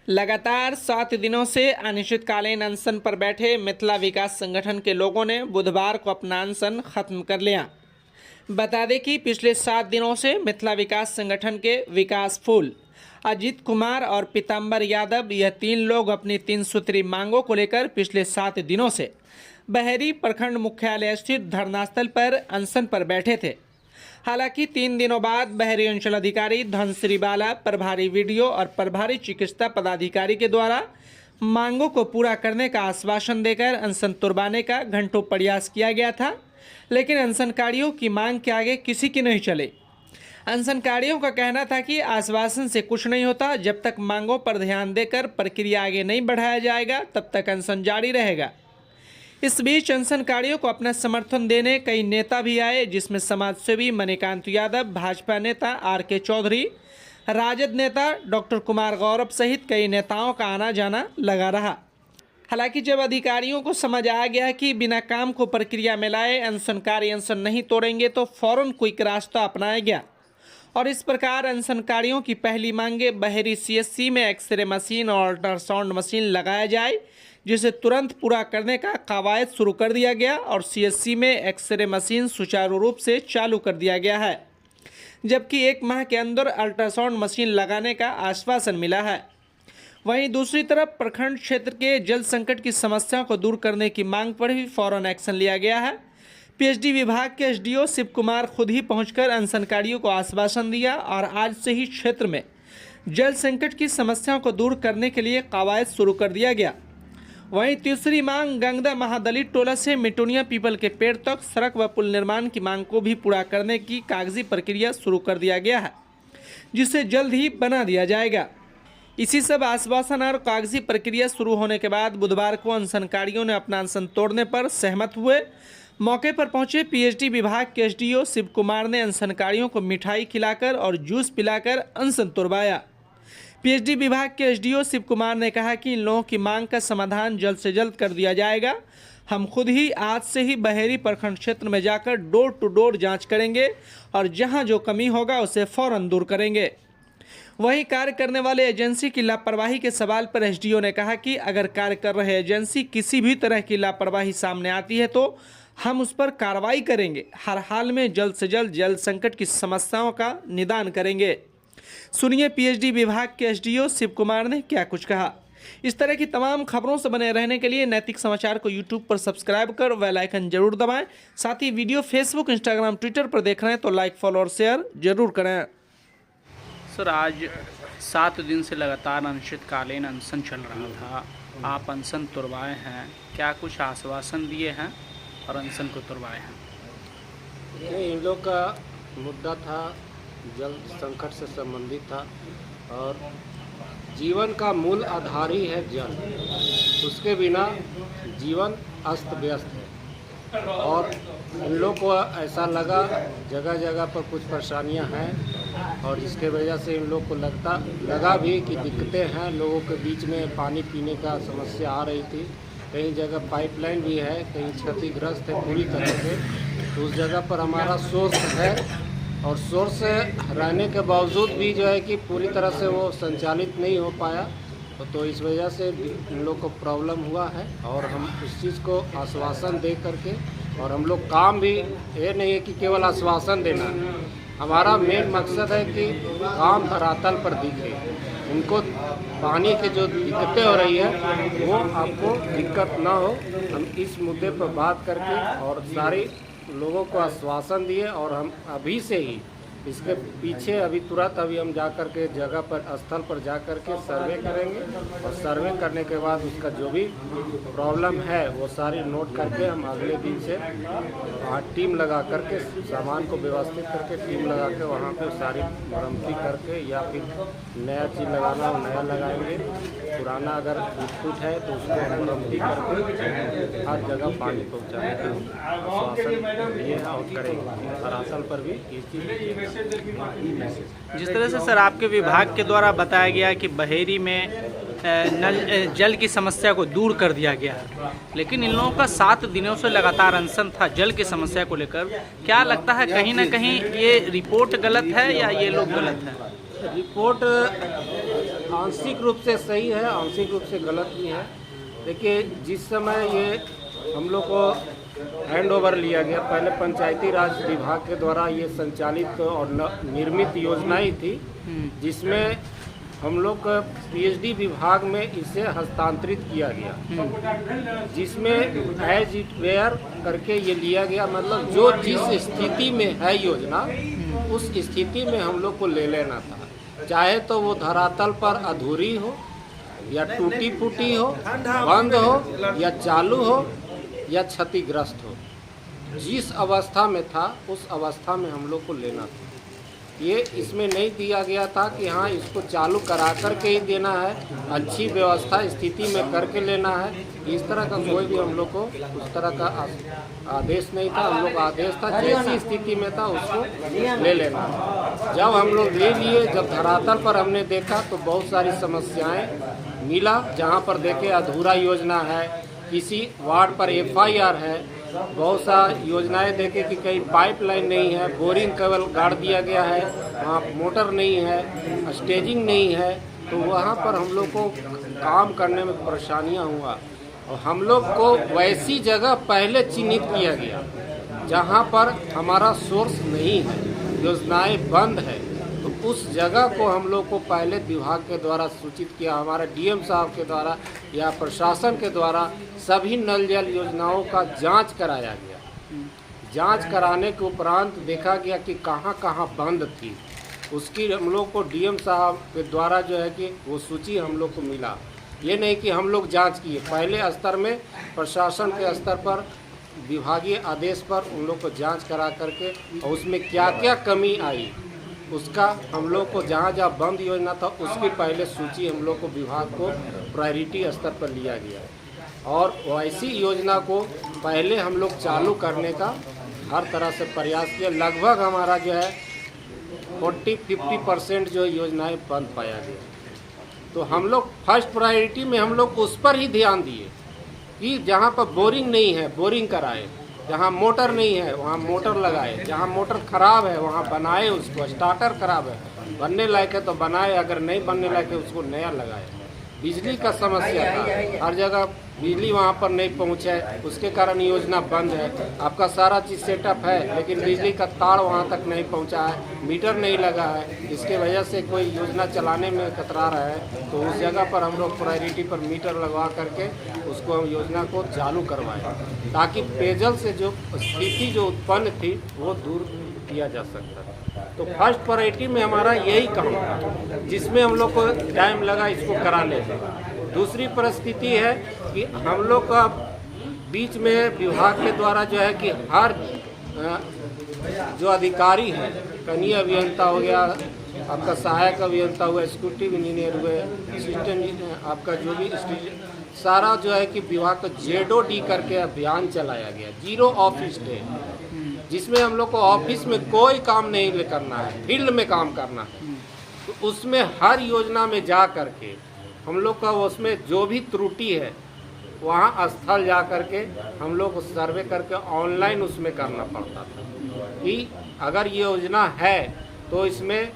लगातार 7 दिनों से अनिश्चितकालीन अनशन पर बैठे मिथिला विकास संगठन के लोगों ने बुधवार को अपना अनशन खत्म कर लिया। बता दें कि पिछले 7 दिनों से मिथिला विकास संगठन के विकास फूल, अजीत कुमार और पीताम्बर यादव, यह 3 लोग अपनी 3 सूत्री मांगों को लेकर पिछले 7 दिनों से बहेरी प्रखंड मुख्यालय स्थित धरनास्थल पर अनशन पर बैठे थे। हालांकि 3 दिनों बाद बहेरी अंचलाधिकारी धनश्री बाला, प्रभारी वीडियो और प्रभारी चिकित्सा पदाधिकारी के द्वारा मांगों को पूरा करने का आश्वासन देकर अनशन तुड़वाने का घंटों प्रयास किया गया था, लेकिन अनशनकारियों की मांग के आगे किसी की नहीं चले। अनशनकारियों का कहना था कि आश्वासन से कुछ नहीं होता, जब तक मांगों पर ध्यान देकर प्रक्रिया आगे नहीं बढ़ाया जाएगा तब तक अनशन जारी रहेगा। इस बीच अनशनकारियों को अपना समर्थन देने कई नेता भी आए, जिसमें समाजसेवी मणिकांत यादव, भाजपा नेता RK चौधरी, राजद नेता डॉक्टर कुमार गौरव सहित कई नेताओं का आना जाना लगा रहा। हालांकि जब अधिकारियों को समझ आ गया कि बिना काम को प्रक्रिया में लाए अनशनकारी अनशन नहीं तोड़ेंगे तो फौरन क्विक रास्ता अपनाया गया और इस प्रकार अनशनकारियों की पहली मांगे बहेरी CSC में एक्सरे मशीन और अल्ट्रासाउंड मशीन लगाया जाए, जिसे तुरंत पूरा करने का कवायद शुरू कर दिया गया और CSC में एक्सरे मशीन सुचारू रूप से चालू कर दिया गया है, जबकि 1 माह के अंदर अल्ट्रासाउंड मशीन लगाने का आश्वासन मिला है। वहीं दूसरी तरफ प्रखंड क्षेत्र के जल संकट की समस्याओं को दूर करने की मांग पर भी फौरन एक्शन लिया गया है। PhD विभाग के SDO शिव कुमार खुद ही पहुंचकर अनशनकारियों को आश्वासन दिया और आज से ही क्षेत्र में जल संकट की समस्याओं को दूर करने के लिए कवायद शुरू कर दिया गया। वहीं तीसरी मांग गंगदा महादलित टोला से मिटुनिया पीपल के पेड़ तक सड़क व पुल निर्माण की मांग को भी पूरा करने की कागजी प्रक्रिया शुरू कर दिया गया है, जिसे जल्द ही बना दिया जाएगा। इसी सब आश्वासन और कागजी प्रक्रिया शुरू होने के बाद बुधवार को अनशनकारियों ने अपना अनशन तोड़ने पर सहमत हुए। मौके पर पहुंचे PhD विभाग के SDO शिव कुमार ने अनशनकारियों को मिठाई खिलाकर और जूस पिलाकर अनशन तोड़वाया। PhD विभाग के SDO शिव कुमार ने कहा कि इन लोगों की मांग का समाधान जल्द से जल्द कर दिया जाएगा। हम खुद ही आज से ही बहेरी प्रखंड क्षेत्र में जाकर डोर टू डोर जांच करेंगे और जहां जो कमी होगा उसे फौरन दूर करेंगे। वहीं कार्य करने वाले एजेंसी की लापरवाही के सवाल पर SDO ने कहा कि अगर कार्य कर रहे एजेंसी किसी भी तरह की लापरवाही सामने आती है तो हम उस पर कार्रवाई करेंगे। हर हाल में जल्द से जल्द जल संकट की समस्याओं का निदान करेंगे। सुनिए PhD विभाग के SDO शिव कुमार ने क्या कुछ कहा। इस तरह की तमाम खबरों से बने रहने के लिए नैतिक समाचार को YouTube पर सब्सक्राइब कर बेल आइकन जरूर दबाएं। साथ ही वीडियो Facebook, Instagram, Twitter पर देख रहे हैं तो लाइक, फॉलो और शेयर जरूर करें। सर, आज 7 दिन से लगातार अनिश्चितकालीन अनशन चल रहा था, आप अनशन तुड़वाए हैं, क्या कुछ आश्वासन दिए हैं और अनशन को तुड़वाए हैं? इन लोग का मुद्दा था जल संकट से संबंधित था और जीवन का मूल आधार ही है जल, उसके बिना जीवन अस्त व्यस्त है। और इन लोग को ऐसा लगा जगह जगह पर कुछ परेशानियां हैं और जिसके वजह से इन लोग को लगा भी कि दिक्कतें हैं। लोगों के बीच में पानी पीने का समस्या आ रही थी, कई जगह पाइपलाइन भी है, कहीं क्षतिग्रस्त है पूरी तरह से। तो उस जगह पर हमारा सोर्स है और सोर्स रहने के बावजूद भी जो है कि पूरी तरह से वो संचालित नहीं हो पाया, तो इस वजह से इन लोग को प्रॉब्लम हुआ है। और हम उस चीज़ को आश्वासन दे करके, और हम लोग काम भी ये नहीं है कि केवल आश्वासन देना है, हमारा मेन मकसद है कि काम धरातल पर दिखे। उनको पानी की जो दिक्कतें हो रही है वो आपको दिक्कत ना हो। हम इस मुद्दे पर बात करके और सारे लोगों को आश्वासन दिए और हम अभी से ही इसके पीछे अभी तुरंत हम जा कर के जगह पर स्थल पर जा कर के सर्वे करेंगे और सर्वे करने के बाद उसका जो भी प्रॉब्लम है वो सारी नोट करके हम अगले दिन से वहाँ टीम लगा करके सामान को व्यवस्थित करके टीम लगा के वहाँ पे सारी मरम्मती करके या फिर नया चीज़ लगाना हो नया लगाएंगे, पुराना अगर टूट है तो उसको मरम्मती करके हर जगह पानी पहुँचाने का आश्वासन दिए और करेंगे। धरातल पर भी ये चीज़ जिस तरह से सर आपके विभाग के द्वारा बताया गया कि बहेरी में जल की समस्या को दूर कर दिया गया है, लेकिन इन लोगों का 7 दिनों से लगातार अनशन था जल की समस्या को लेकर। क्या लगता है कहीं ना कहीं ये रिपोर्ट गलत है या ये लोग गलत हैं? रिपोर्ट आंशिक रूप से सही है, आंशिक रूप से गलत भी है। देखिए, जिस समय ये हम लोग को हैंड ओवर लिया गया, पहले पंचायती राज विभाग के द्वारा ये संचालित और निर्मित योजनाएं थी, जिसमें हम लोग पीएचडी विभाग में इसे हस्तांतरित किया गया, जिसमें एज इट वेयर करके ये लिया गया। मतलब जो जिस स्थिति में है योजना, उस स्थिति में हम लोग को ले लेना था, चाहे तो वो धरातल पर अधूरी हो या टूटी फूटी हो, बंद हो या चालू हो या क्षतिग्रस्त हो। जिस अवस्था में था उस अवस्था में हम लोग को लेना था। ये इसमें नहीं दिया गया था कि हाँ इसको चालू करा कर के ही देना है, अच्छी व्यवस्था स्थिति में करके लेना है। इस तरह का कोई भी हम लोग को उस तरह का आदेश नहीं था। हम लोग आदेश था जैसी स्थिति में था उसको ले लेना था। जब हम लोग ले लिए, जब धरातल पर हमने देखा तो बहुत सारी समस्याएं मिला। जहाँ पर देखे अधूरा योजना है, किसी वार्ड पर एफआईआर है, बहुत सा योजनाएं देखे कि कहीं पाइपलाइन नहीं है, बोरिंग केवल गाड़ दिया गया है, वहाँ मोटर नहीं है, स्टेजिंग नहीं है। तो वहाँ पर हम लोग को काम करने में परेशानियाँ हुआ और हम लोग को वैसी जगह पहले चिन्हित किया गया जहाँ पर हमारा सोर्स नहीं है, योजनाएं बंद है। तो उस जगह को हम लोग को पहले विभाग के द्वारा सूचित किया, हमारे डीएम साहब के द्वारा या प्रशासन के द्वारा सभी नल जल योजनाओं का जांच कराया गया। जांच कराने के उपरांत देखा गया कि कहां कहां बंद थी। उसकी हम लोग को डीएम साहब के द्वारा जो है कि वो सूची हम लोग को मिला। ये नहीं कि हम लोग जांच किए, पहले स्तर में प्रशासन के स्तर पर विभागीय आदेश पर उन लोग को जाँच करा करके और उसमें क्या क्या कमी आई उसका हम लोग को जहाँ जहाँ बंद योजना था उसकी पहले सूची हम लोग को विभाग को प्रायोरिटी स्तर पर लिया गया और वैसी योजना को पहले हम लोग चालू करने का हर तरह से प्रयास किया। लगभग हमारा जो है 40-50% जो योजनाएं बंद पाया गया। तो हम लोग फर्स्ट प्रायोरिटी में हम लोग उस पर ही ध्यान दिए कि जहाँ पर बोरिंग नहीं है बोरिंग कराए, जहाँ मोटर नहीं है वहाँ मोटर लगाए, जहाँ मोटर खराब है वहाँ बनाए, उसको स्टार्टर खराब है बनने लायक है तो बनाए, अगर नहीं बनने लायक है उसको नया लगाए। बिजली का समस्या था, हर जगह बिजली वहाँ पर नहीं पहुँचे, उसके कारण योजना बंद है। आपका सारा चीज़ सेटअप है लेकिन बिजली का तार वहाँ तक नहीं पहुँचा है, मीटर नहीं लगा है, इसके वजह से कोई योजना चलाने में कतरा रहा है। तो उस जगह पर हम लोग प्रायोरिटी पर मीटर लगवा करके उसको हम योजना को चालू करवाएं ताकि पेयजल से जो स्थिति जो उत्पन्न थी वो दूर किया जा सकता है। तो फर्स्ट प्रायोरिटी में हमारा यही काम था जिसमें हम लोग को टाइम लगा इसको करा लेते। दूसरी परिस्थिति है कि हम लोग का बीच में विभाग के द्वारा जो है कि हर जो अधिकारी हैं, कनीय अभियंता हो गया, आपका सहायक अभियंता हुआ, एग्जीक्यूटिव इंजीनियर हुए, असिस्टेंट आपका जो भी सारा जो है कि विभाग का ZOD करके अभियान चलाया गया, जीरो ऑफिस डे, जिसमें हम लोग को ऑफिस में कोई काम नहीं करना है, फील्ड में काम करना है। तो उसमें हर योजना में जा करके हम लोग का उसमें जो भी त्रुटि है वहाँ स्थल जा करके हम लोग को सर्वे करके ऑनलाइन उसमें करना पड़ता था कि अगर ये योजना है तो इसमें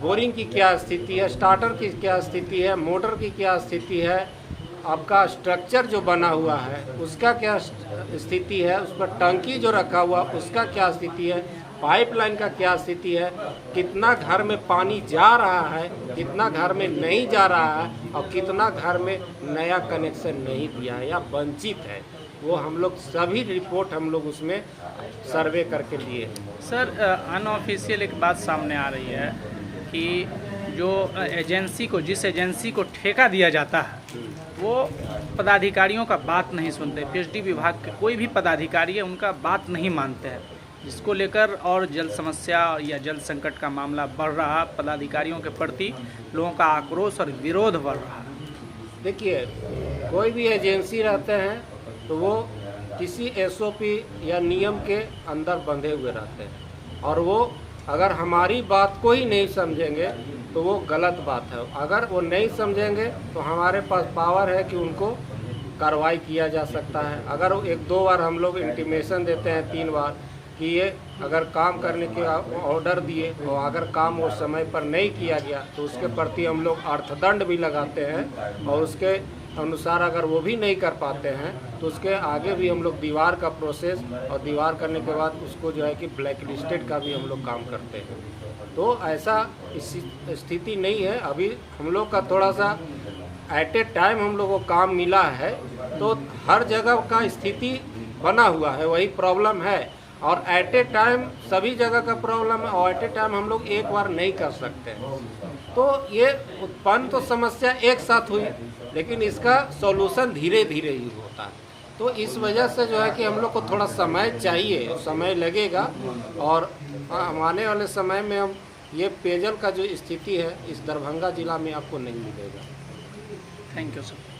बोरिंग की क्या स्थिति है, स्टार्टर की क्या स्थिति है, मोटर की क्या स्थिति है, आपका स्ट्रक्चर जो बना हुआ है उसका क्या स्थिति है, उस पर टंकी जो रखा हुआ उसका क्या स्थिति है, पाइपलाइन का क्या स्थिति है, कितना घर में पानी जा रहा है, कितना घर में नहीं जा रहा है और कितना घर में नया कनेक्शन नहीं दिया है या वंचित है, वो हम लोग सभी रिपोर्ट हम लोग उसमें सर्वे करके लिए। सर, अनऑफिशियल एक बात सामने आ रही है कि जो एजेंसी को जिस एजेंसी को ठेका दिया जाता है वो पदाधिकारियों का बात नहीं सुनते। पीएचडी विभाग के कोई भी पदाधिकारी है उनका बात नहीं मानते हैं, जिसको लेकर और जल समस्या या जल संकट का मामला बढ़ रहा, पदाधिकारियों के प्रति लोगों का आक्रोश और विरोध बढ़ रहा। देखिए, कोई भी एजेंसी रहते हैं तो वो किसी SOP या नियम के अंदर बंधे हुए रहते हैं और वो अगर हमारी बात को ही नहीं समझेंगे तो वो गलत बात है। अगर वो नहीं समझेंगे तो हमारे पास पावर है कि उनको कार्रवाई किया जा सकता है। अगर 1-2 बार हम लोग इंटीमेशन देते हैं, 3 बार, कि ये अगर काम करने के ऑर्डर दिए और अगर काम वो समय पर नहीं किया गया तो उसके प्रति हम लोग अर्थदंड भी लगाते हैं, और उसके अनुसार अगर वो भी नहीं कर पाते हैं तो उसके आगे भी हम लोग दीवार का प्रोसेस, और दीवार करने के बाद उसको जो है कि ब्लैक लिस्टेड का भी हम लोग काम करते हैं। तो ऐसा स्थिति नहीं है अभी। हम लोग का थोड़ा सा एट ए टाइम हम लोग को काम मिला है, तो हर जगह का स्थिति बना हुआ है, वही प्रॉब्लम है। और एट ए टाइम सभी जगह का प्रॉब्लम है, और एट ए टाइम हम लोग एक बार नहीं कर सकते। तो ये उत्पन्न तो समस्या एक साथ हुई, लेकिन इसका सॉल्यूशन धीरे धीरे ही होता है। तो इस वजह से जो है कि हम लोग को थोड़ा समय चाहिए, समय लगेगा, और आने वाले समय में हम ये पेयजल का जो स्थिति है इस दरभंगा जिला में आपको नहीं मिलेगा। Thank you sir.